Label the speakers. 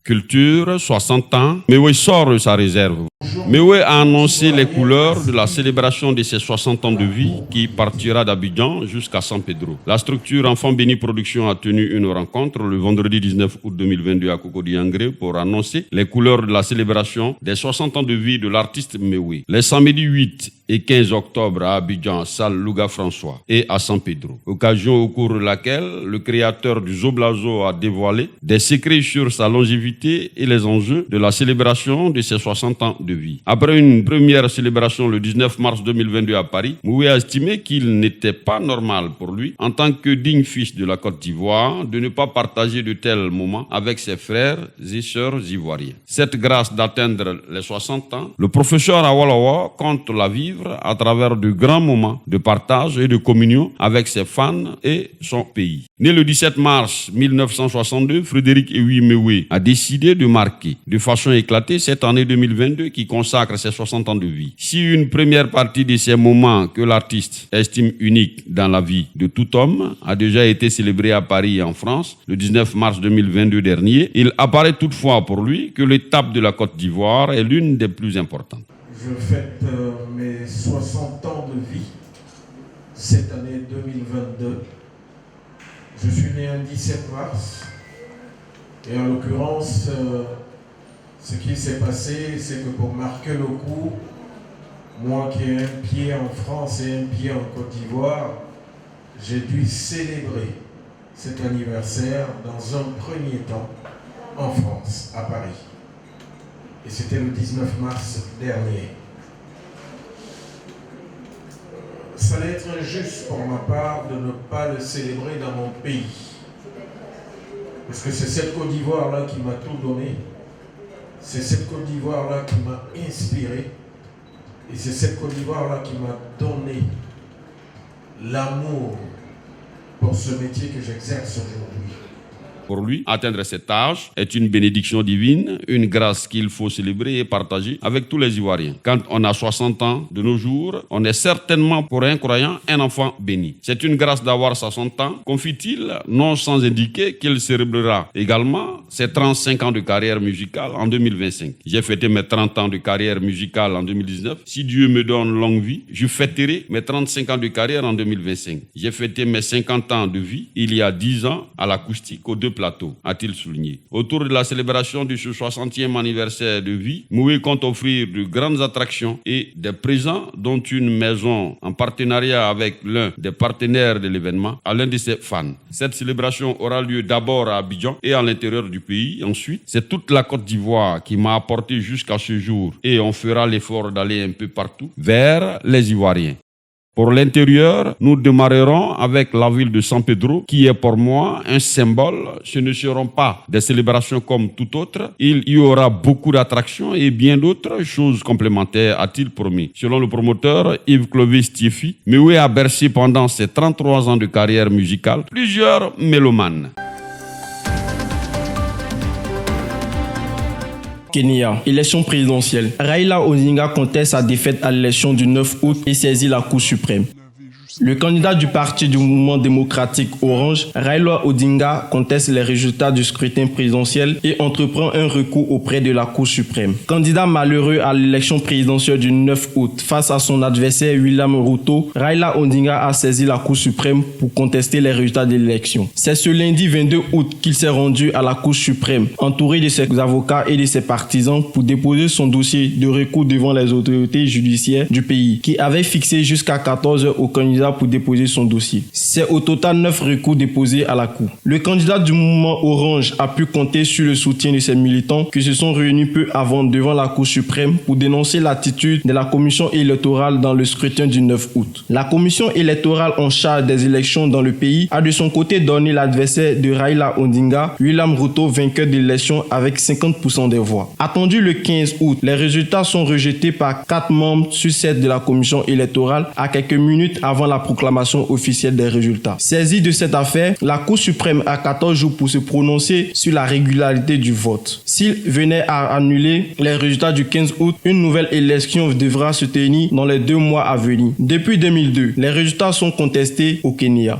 Speaker 1: Culture, 60 ans. Mewe sort de sa réserve. Mewe a annoncé les couleurs de la célébration de ses 60 ans de vie qui partira d'Abidjan jusqu'à San Pedro. La structure Enfants Bénis Production a tenu une rencontre le vendredi 19 août 2022 à Cocody-Angré pour annoncer les couleurs de la célébration des 60 ans de vie de l'artiste Mewe. Les samedis 8 et 15 octobre à Abidjan, salle Louga François et à San Pedro. Occasion au cours de laquelle le créateur du Zoblazo a dévoilé des secrets sur sa longévité et les enjeux de la célébration de ses 60 ans de vie. Après une première célébration le 19 mars 2022 à Paris, Mewe a estimé qu'il n'était pas normal pour lui, en tant que digne fils de la Côte d'Ivoire, de ne pas partager de tels moments avec ses frères et sœurs ivoiriens. Cette grâce d'atteindre les 60 ans, le professeur Awolowo compte la vivre à travers de grands moments de partage et de communion avec ses fans et son pays. Né le 17 mars 1962, Frédéric Ewi Mewe a décidé de marquer de façon éclatée cette année 2022 qui consacre ses 60 ans de vie. Si une première partie de ces moments que l'artiste estime uniques dans la vie de tout homme a déjà été célébrée à Paris et en France le 19 mars 2022 dernier, il apparaît toutefois pour lui que l'étape de la Côte d'Ivoire est l'une des plus importantes.
Speaker 2: Je fête mes 60 ans de vie cette année 2022. Je suis né un 17 mars et en l'occurrence, ce qui s'est passé, c'est que pour marquer le coup, moi qui ai un pied en France et un pied en Côte d'Ivoire, j'ai dû célébrer cet anniversaire dans un premier temps en France, à Paris. Et c'était le 19 mars dernier. Ça allait être injuste pour ma part de ne pas le célébrer dans mon pays. Parce que c'est cette Côte d'Ivoire-là qui m'a tout donné. C'est cette Côte d'Ivoire-là qui m'a inspiré. Et c'est cette Côte d'Ivoire-là qui m'a donné l'amour pour ce métier que j'exerce aujourd'hui.
Speaker 1: Pour lui, atteindre cet âge est une bénédiction divine, une grâce qu'il faut célébrer et partager avec tous les Ivoiriens. Quand on a 60 ans de nos jours, on est certainement pour un croyant un enfant béni. C'est une grâce d'avoir 60 ans, confie-t-il, non sans indiquer qu'il célébrera également ses 35 ans de carrière musicale en 2025. J'ai fêté mes 30 ans de carrière musicale en 2019. Si Dieu me donne longue vie, je fêterai mes 35 ans de carrière en 2025. J'ai fêté mes 50 ans de vie il y a 10 ans à l'acoustique aux deux plateaux, a-t-il souligné. Autour de la célébration de ce 60e anniversaire de vie, Mewe compte offrir de grandes attractions et des présents, dont une maison en partenariat avec l'un des partenaires de l'événement, à l'un de ses fans. Cette célébration aura lieu d'abord à Abidjan et à l'intérieur du pays. Ensuite, c'est toute la Côte d'Ivoire qui m'a apporté jusqu'à ce jour et on fera l'effort d'aller un peu partout vers les Ivoiriens. Pour l'intérieur, nous démarrerons avec la ville de San Pedro, qui est pour moi un symbole. Ce ne seront pas des célébrations comme tout autre. Il y aura beaucoup d'attractions et bien d'autres choses complémentaires, a-t-il promis. Selon le promoteur Yves Clovis Thiefi, Mewe a bercé pendant ses 33 ans de carrière musicale plusieurs mélomanes.
Speaker 3: Kenya, élection présidentielle. Raila Odinga conteste sa défaite à l'élection du 9 août et saisit la Cour suprême. Le candidat du parti du mouvement démocratique Orange, Raila Odinga, conteste les résultats du scrutin présidentiel et entreprend un recours auprès de la Cour suprême. Candidat malheureux à l'élection présidentielle du 9 août face à son adversaire William Ruto, Raila Odinga a saisi la Cour suprême pour contester les résultats de l'élection. C'est ce lundi 22 août qu'il s'est rendu à la Cour suprême, entouré de ses avocats et de ses partisans pour déposer son dossier de recours devant les autorités judiciaires du pays, qui avaient fixé jusqu'à 14 heures au candidat pour déposer son dossier. C'est au total 9 recours déposés à la Cour. Le candidat du mouvement Orange a pu compter sur le soutien de ses militants qui se sont réunis peu avant devant la Cour suprême pour dénoncer l'attitude de la commission électorale dans le scrutin du 9 août. La commission électorale en charge des élections dans le pays a de son côté donné l'adversaire de Raila Odinga, William Ruto, vainqueur de l'élection avec 50% des voix. Attendu le 15 août, les résultats sont rejetés par 4 membres sur 7 de la commission électorale à quelques minutes avant la proclamation officielle des résultats. Saisie de cette affaire, la Cour suprême a 14 jours pour se prononcer sur la régularité du vote. S'il venait à annuler les résultats du 15 août, une nouvelle élection devra se tenir dans les 2 mois à venir. Depuis 2002, les résultats sont contestés au Kenya.